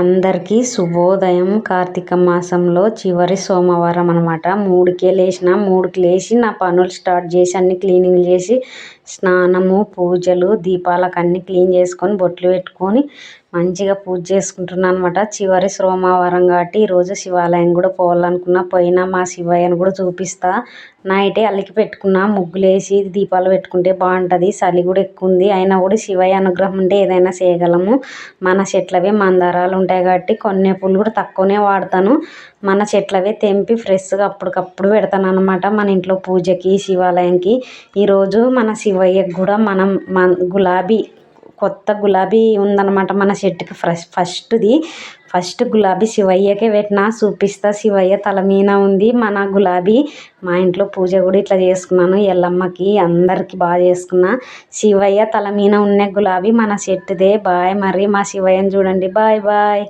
అందరికీ శుభోదయం. కార్తీక మాసంలో చివరి సోమవారం అనమాట. 3కే లేచిన. 3కి లేచి నా పనులు స్టార్ట్ చేసి అన్ని క్లీనింగ్ చేసి స్నానము పూజలు దీపాలకు అన్నీ క్లీన్ చేసుకొని బొట్లు పెట్టుకొని మంచిగా పూజ చేసుకుంటున్నాను అనమాట. చివరి సోమవారం కాబట్టి ఈరోజు శివాలయం కూడా పోవాలనుకున్నా. పోయినా మా శివయ్యను కూడా చూపిస్తా. నైటే అల్లికి పెట్టుకున్నా. ముగ్గులేసి దీపాలు పెట్టుకుంటే బాగుంటుంది. చలి కూడా ఎక్కువ ఉంది. అయినా కూడా శివయ్య అనుగ్రహం ఉంటే ఏదైనా చేయగలము. మన చెట్లవే మందారాలు ఉంటాయి కాబట్టి కొన్ని పూలు కూడా తక్కువనే వాడతాను. మన చెట్లవే తెంపి ఫ్రెష్గా అప్పటికప్పుడు పెడతాను అనమాట మన ఇంట్లో పూజకి శివాలయంకి. ఈరోజు మన శివయ్యకి కూడా మనం గులాబీ కొత్త గులాబీ ఉందన్నమాట మన చెట్టుకి. ఫస్ట్ గులాబీ శివయ్యకే పెట్టినా. చూపిస్తా. శివయ్య తల మీద ఉంది మన గులాబీ. మా ఇంట్లో పూజ కూడా ఇట్లా చేసుకున్నాను. ఎల్లమ్మకి అందరికీ బాగా చేసుకున్నా. శివయ్య తల మీద ఉన్న గులాబీ మన చెట్టుదే. బాయ్. మరి మా శివయ్యని చూడండి. Bye bye.